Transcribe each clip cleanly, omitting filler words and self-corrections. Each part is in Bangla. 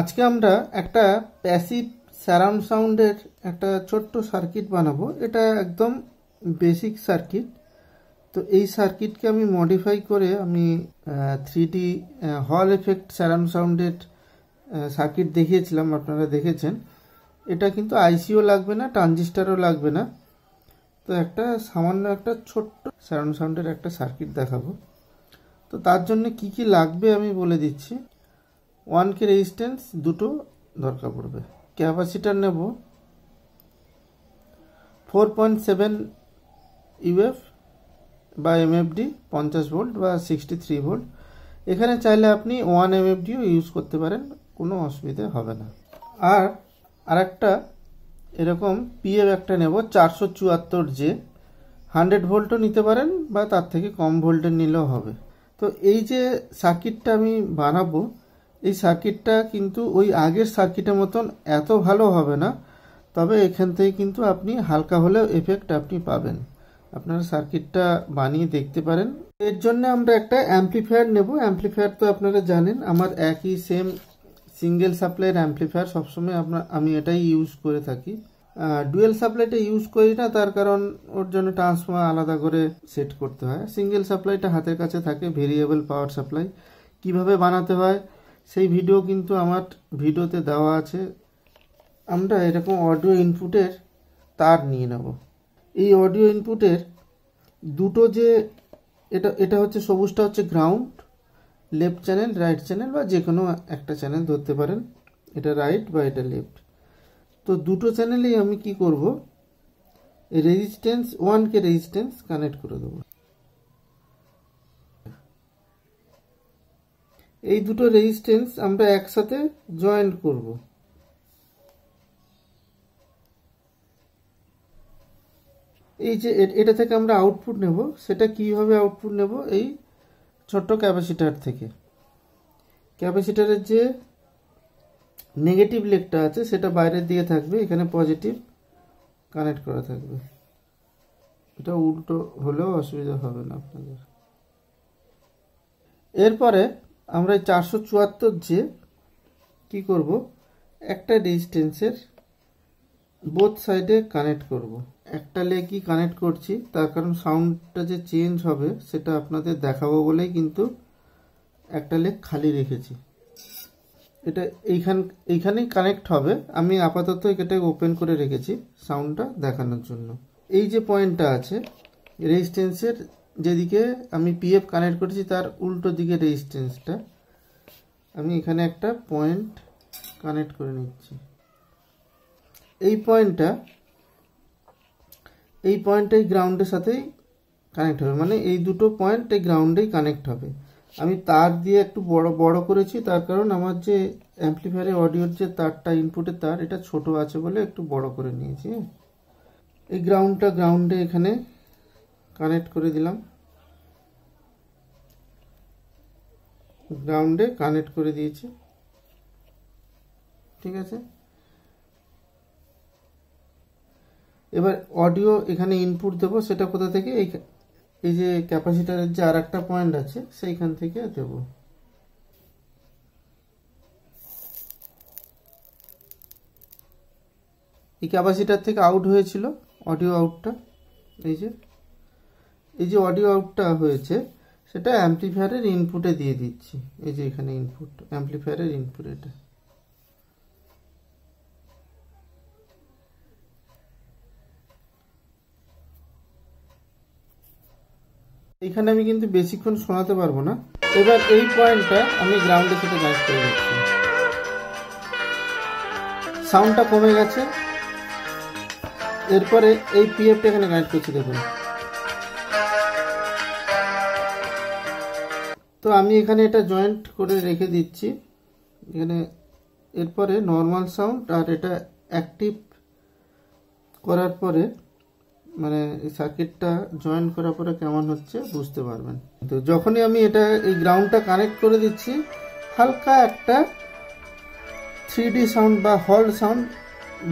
আজকে আমরা একটা প্যাসিভ সারাউন্ড সাউন্ডের একটা ছোট্ট সার্কিট বানাবো। এটা একদম বেসিক সার্কিট। তো এই সার্কিটকে আমি মডিফাই করে আমি 3D হল এফেক্ট সারাউন্ড সাউন্ডের সার্কিট দেখিয়েছিলাম, আপনারা দেখেছেন। এটা কিন্তু আইসিও লাগবে না, ট্রানজিস্টারও লাগবে না। তো একটা সামান্য একটা ছোট্ট সারাউন্ড সাউন্ডের একটা সার্কিট দেখাবো। তো তার জন্য কি কি লাগবে আমি বলে দিচ্ছি। 1K রেজিস্ট্যান্স দুটো দরকার পড়বে। ক্যাপাসিটার নেব 4.7 ইউএফ বা এমএফডি, 50 ভোল্ট বা 63 ভোল্ট। এখানে চাইলে আপনি 1 এমএফডিও ইউজ করতে পারেন, কোনো অসুবিধা হবে না। আর একটা এরকম পিএফ একটা নেব 474J, 100 ভোল্টও নিতে পারেন বা তার থেকে কম ভোল্টের নিলেও হবে। তো এই যে সার্কিটটা আমি বানাবো, এই সার্কিটটা কিন্তু ওই আগের সার্কিটের মতন এত ভালো হবে না, তবে এখান থেকে কিন্তু আপনি হালকা হলেও এফেক্ট আপনি পাবেন। আপনারা সার্কিটটা বানিয়ে দেখতে পারেন। এর জন্য আমরা একটা অ্যাম্পলিফায়ার নেব। অ্যাম্পলিফায়ার তো আপনারা জানেন, আমার একই সেম সিঙ্গেল সাপ্লাইয়ের অ্যাম্পলিফায়ার সবসময় আমি এটাই ইউজ করে থাকি। ডুয়েল সাপ্লাইটা ইউজ করি না, তার কারণ ওর জন্য ট্রান্সফর্মার আলাদা করে সেট করতে হয়। সিঙ্গেল সাপ্লাইটা হাতের কাছে থাকে, ভেরিয়েবল পাওয়ার সাপ্লাই। কিভাবে বানাতে হয় সেই ভিডিও কিন্তু আমার ভিডিওতে দেওয়া আছে। আমরা এরকম অডিও ইনপুটের তার নিয়ে নেব। এই অডিও ইনপুটের দুটো যে এটা হচ্ছে সবুজটা হচ্ছে ground, left channel, right channel বা যে কোনো একটা চ্যানেল ধরতে পারেন। এটা রাইট বা এটা লেফট। তো দুটো চ্যানেলেই আমি কি করব, রেজিস্ট্যান্স 1K রেজিস্ট্যান্স কানেক্ট করে দেবো। এই দুটো রেজিস্ট্যান্স আমরা একসাথে জয়েন্ট করব। এই যে এটা থেকে আমরা আউটপুট নেব, সেটা কিভাবে আউটপুট নেব, এই ছোট্ট ক্যাপাসিটার থেকে। ক্যাপাসিটারের যে নেগেটিভ লেগটা আছে সেটা বাইরের দিকে থাকবে, এখানে পজিটিভ কানেক্ট করা থাকবে। এটা উল্টো হলেও অসুবিধা হবে না আপনাদের। এরপরে আমরা 474J কি করব, একটা রেজিস্ট্যান্সের বোথ সাইডে কানেক্ট করব। একটা লেগই কানেক্ট করছি, তার কারণ সাউন্ডটা যে চেঞ্জ হবে সেটা আপনাদের দেখাবো বলেই কিন্তু একটা লেগ খালি রেখেছি। এটা এইখানেই কানেক্ট হবে। আমি আপাতত এটা ওপেন করে রেখেছি সাউন্ডটা দেখানোর জন্য। এই যে পয়েন্টটা আছে রেজিস্ট্যান্সের যেদিকে আমি পিএফ কানেক্ট করেছি তার উল্টো দিকে রেজিস্ট্যান্সটা, আমি এখানে একটা পয়েন্ট কানেক্ট করে নিচ্ছি। এই পয়েন্টটাই গ্রাউন্ডের সাথেই কানেক্ট হবে, মানে এই দুটো পয়েন্ট এই গ্রাউন্ডেই কানেক্ট হবে। আমি তার দিয়ে একটু বড় করেছি, তার কারণ আমার যে অ্যাম্পলিফায়ারের অডিওর যে তারটা, ইনপুটের তার, এটা ছোট আছে বলে একটু বড় করে নিয়েছি। এই গ্রাউন্ডে এখানে কানেক্ট করে দিলাম, গ্রাউন্ডে কানেক্ট করে দিয়েছি। ঠিক আছে, এবার অডিও এখানে ইনপুট দেবো, সেটা কোথা থেকে, এই যে ক্যাপাসিটারের যে আর একটা পয়েন্ট আছে সেইখান থেকে দেব। এই ক্যাপাসিটার থেকে আউট হয়েছিল অডিও আউটটা, এই যে অডিও আউটটা হয়েছে সেটা অ্যাম্পলিফায়ারের ইনপুটে দিয়ে দিচ্ছি। এই যে এখানে ইনপুট, অ্যাম্পলিফায়ারের ইনপুট এটা। এখানে আমি কিন্তু বেশিক্ষণ শোনাতে পারবো না। এবার এই পয়েন্টটা আমি গ্রাউন্ডের সাথে কানেক্ট করে দিচ্ছি। সাউন্ডটা কমে গেছে। এরপরে এই পিএফটা এখানে কানেক্ট করছি, দেখুন। তো আমি এখানে এটা জয়েন্ট করে রেখে দিচ্ছি এখানে। এরপরে নর্মাল সাউন্ড আর এটা অ্যাক্টিভ করার পরে, মানে এই সার্কিটটা জয়েন করার পরে কেমন হচ্ছে বুঝতে পারবেন। তো যখনই আমি এটা এই গ্রাউন্ডটা কানেক্ট করে দিচ্ছি, হালকা একটা 3D সাউন্ড বা হল সাউন্ড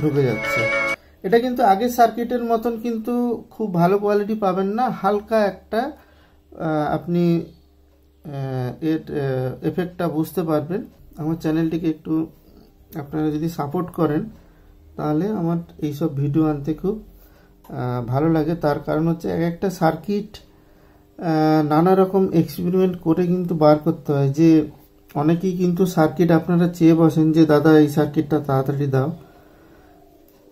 ঢুকে যাচ্ছে। এটা কিন্তু আগের সার্কিটের মতন কিন্তু খুব ভালো কোয়ালিটি পাবেন না, হালকা একটা আপনি এর এফেক্টটা বুঝতে পারবেন। আমার চ্যানেলটিকে একটু আপনারা যদি সাপোর্ট করেন তাহলে আমার এইসব ভিডিও আনতে খুব ভালো লাগে। তার কারণ হচ্ছে এক একটা সার্কিট নানা রকম এক্সপেরিমেন্ট করে কিন্তু বার করতে হয়। যে অনেকেই কিন্তু সার্কিট আপনারা চেয়ে বসেন যে দাদা এই সার্কিটটা তাড়াতাড়ি দাও,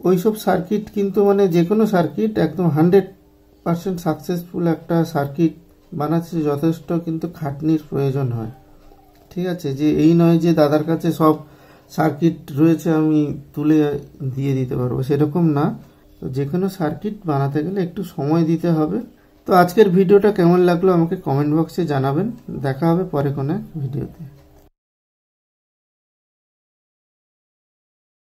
ওইসব সার্কিট কিন্তু মানে যে কোনো সার্কিট একদম 100% সাকসেসফুল একটা সার্কিট বানাচ্ছে যথেষ্ট কিন্তু খাটনির প্রয়োজন হয়। ঠিক আছে, যে এই নয় যে দাদার কাছে সব সার্কিট রয়েছে আমি তুলে দিয়ে দিতে পারবো, সেরকম না। তো যে কোনো সার্কিট বানাতে গেলে একটু সময় দিতে হবে। তো আজকের ভিডিওটা কেমন লাগলো আমাকে কমেন্ট বক্সে জানাবেন। দেখা হবে পরে কোনো ভিডিওতে।